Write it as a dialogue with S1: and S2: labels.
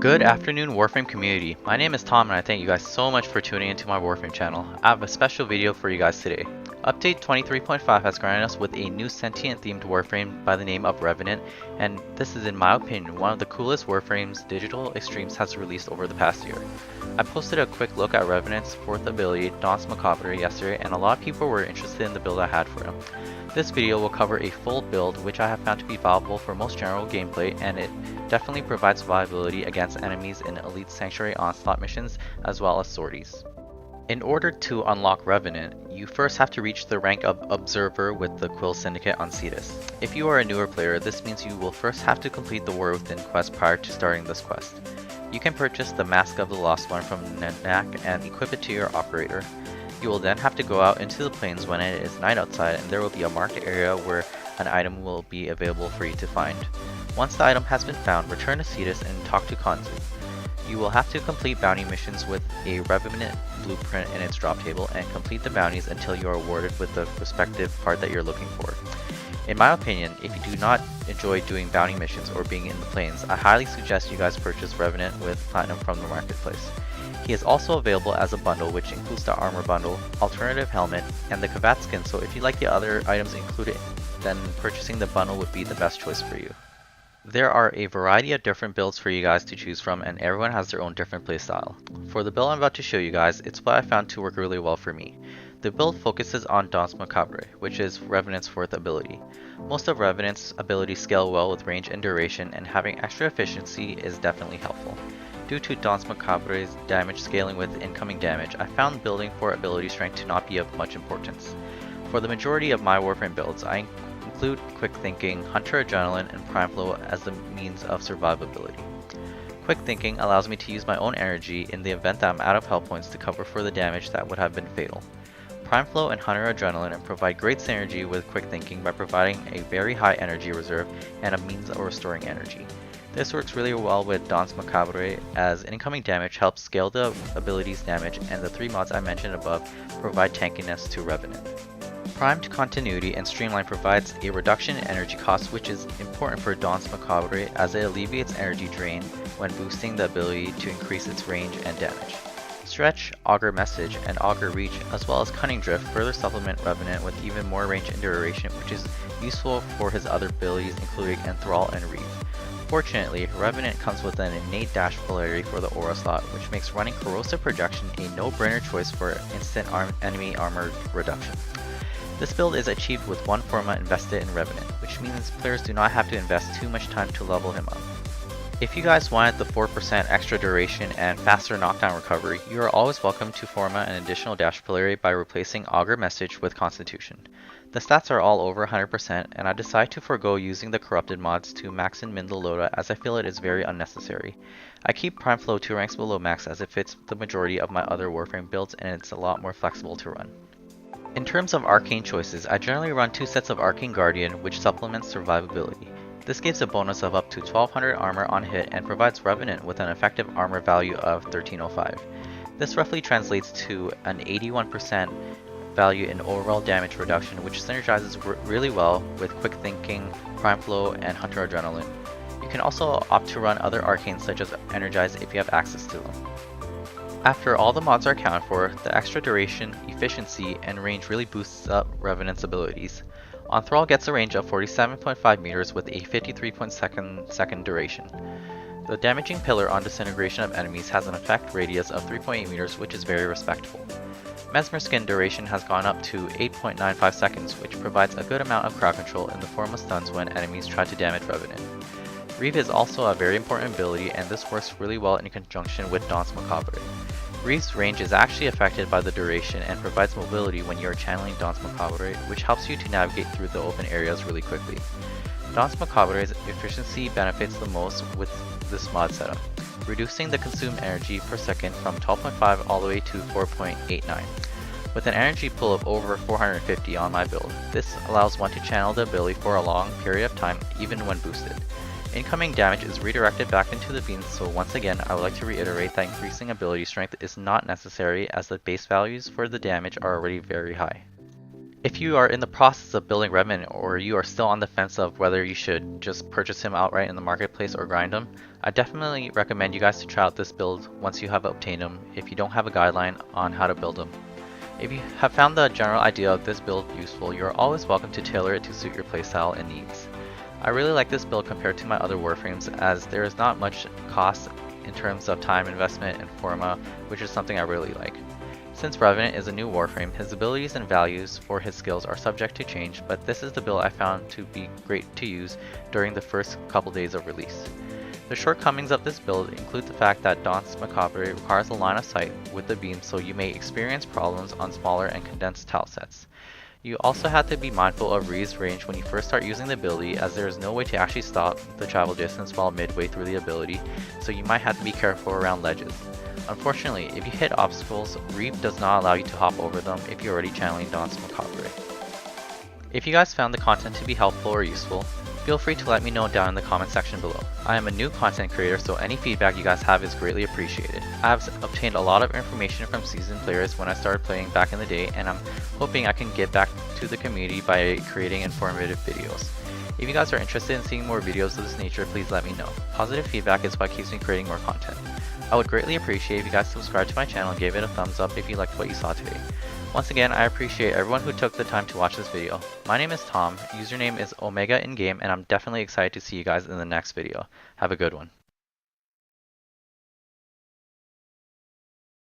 S1: Good afternoon, Warframe community. My name is Tom and I thank you guys so much for tuning into my Warframe channel. I have a special video for you guys today. Update 23.5 has granted us with a new sentient themed Warframe by the name of Revenant, and this is in my opinion one of the coolest Warframes digital extremes has released over the past year. I posted a quick look at Revenant's 4th ability, Danse Macabre, yesterday, and a lot of people were interested in the build I had for him. This video will cover a full build which I have found to be viable for most general gameplay, and it definitely provides viability against enemies in Elite Sanctuary Onslaught missions as well as sorties. In order to unlock Revenant, you first have to reach the rank of Observer with the Quill Syndicate on Cetus. If you are a newer player, this means you will first have to complete the War Within quest prior to starting this quest. You can purchase the Mask of the Lost One from Nanak and equip it to your operator. You will then have to go out into the plains when it is night outside, and there will be a marked area where an item will be available for you to find. Once the item has been found, return to Cetus and talk to Kanzu. You will have to complete bounty missions with a Revenant blueprint in its drop table and complete the bounties until you are awarded with the respective part that you're looking for. In my opinion, if you do not enjoy doing bounty missions or being in the plains, I highly suggest you guys purchase Revenant with Platinum from the marketplace. He is also available as a bundle, which includes the armor bundle, alternative helmet, and the Kavat skin, so if you like the other items included, then purchasing the bundle would be the best choice for you. There are a variety of different builds for you guys to choose from, and everyone has their own different playstyle. For the build I'm about to show you guys, it's what I found to work really well for me. The build focuses on Danse Macabre, which is Revenant's 4th ability. Most of Revenant's abilities scale well with range and duration, and having extra efficiency is definitely helpful. Due to Danse Macabre's damage scaling with incoming damage, I found building for ability strength to not be of much importance. For the majority of my Warframe builds, I include Quick Thinking, Hunter Adrenaline, and Prime Flow as the means of survivability. Quick Thinking allows me to use my own energy in the event that I'm out of health points to cover for the damage that would have been fatal. Prime Flow and Hunter Adrenaline provide great synergy with Quick Thinking by providing a very high energy reserve and a means of restoring energy. This works really well with Danse Macabre, as incoming damage helps scale the ability's damage, and the 3 mods I mentioned above provide tankiness to Revenant. Primed Continuity and Streamline provides a reduction in energy cost, which is important for Danse Macabre as it alleviates energy drain when boosting the ability to increase its range and damage. Stretch, Augur Message, and Augur Reach, as well as Cunning Drift, further supplement Revenant with even more range and duration, which is useful for his other abilities including Enthrall and Reeve. Fortunately, Revenant comes with an innate dash polarity for the aura slot, which makes running Corrosive Projection a no-brainer choice for instant enemy armor reduction. This build is achieved with one format invested in Revenant, which means players do not have to invest too much time to level him up. If you guys wanted the 4% extra duration and faster knockdown recovery, you are always welcome to format an additional dash polarity by replacing Augur Message with Constitution. The stats are all over 100%, and I decided to forego using the corrupted mods to max and min the Loda as I feel it is very unnecessary. I keep Prime Flow 2 ranks below max as it fits the majority of my other Warframe builds and it's a lot more flexible to run. In terms of arcane choices, I generally run 2 sets of Arcane Guardian, which supplements survivability. This gives a bonus of up to 1200 armor on hit and provides Revenant with an effective armor value of 1305. This roughly translates to an 81% value in overall damage reduction, which synergizes really well with Quick Thinking, Prime Flow, and Hunter Adrenaline. You can also opt to run other arcanes such as Energize if you have access to them. After all the mods are accounted for, the extra duration, efficiency, and range really boosts up Revenant's abilities. Enthrall gets a range of 47.5 meters with a 53.2 duration. The damaging pillar on disintegration of enemies has an effect radius of 3.8 meters, which is very respectable. Mesmer Skin duration has gone up to 8.95 seconds, which provides a good amount of crowd control in the form of stuns when enemies try to damage Revenant. Reeve is also a very important ability, and this works really well in conjunction with Danse Macabre. Reeve's range is actually affected by the duration and provides mobility when you are channeling Danse Macabre, which helps you to navigate through the open areas really quickly. Danse Macabre's efficiency benefits the most with this mod setup, reducing the consumed energy per second from 12.5 all the way to 4.89. With an energy pool of over 450 on my build, this allows one to channel the ability for a long period of time even when boosted. Incoming damage is redirected back into the beams, so once again I would like to reiterate that increasing ability strength is not necessary as the base values for the damage are already very high. If you are in the process of building Revenant, or you are still on the fence of whether you should just purchase him outright in the marketplace or grind him, I definitely recommend you guys to try out this build once you have obtained him if you don't have a guideline on how to build him. If you have found the general idea of this build useful, you are always welcome to tailor it to suit your playstyle and needs. I really like this build compared to my other Warframes, as there is not much cost in terms of time investment and forma, which is something I really like. Since Revenant is a new Warframe, his abilities and values for his skills are subject to change, but this is the build I found to be great to use during the first couple days of release. The shortcomings of this build include the fact that Danse Macabre requires a line of sight with the beam, so you may experience problems on smaller and condensed tile sets. You also have to be mindful of Ree's range when you first start using the ability, as there is no way to actually stop the travel distance while midway through the ability, so you might have to be careful around ledges. Unfortunately, if you hit obstacles, Reeve does not allow you to hop over them if you're already channeling Danse Macabre. If you guys found the content to be helpful or useful, feel free to let me know down in the comment section below. I am a new content creator, so any feedback you guys have is greatly appreciated. I have obtained a lot of information from seasoned players when I started playing back in the day, and I'm hoping I can give back to the community by creating informative videos. If you guys are interested in seeing more videos of this nature, please let me know. Positive feedback is what keeps me creating more content. I would greatly appreciate if you guys subscribe to my channel and gave it a thumbs up if you liked what you saw today. Once again, I appreciate everyone who took the time to watch this video. My name is Tom, username is Omega in game, and I'm definitely excited to see you guys in the next video. Have a good one.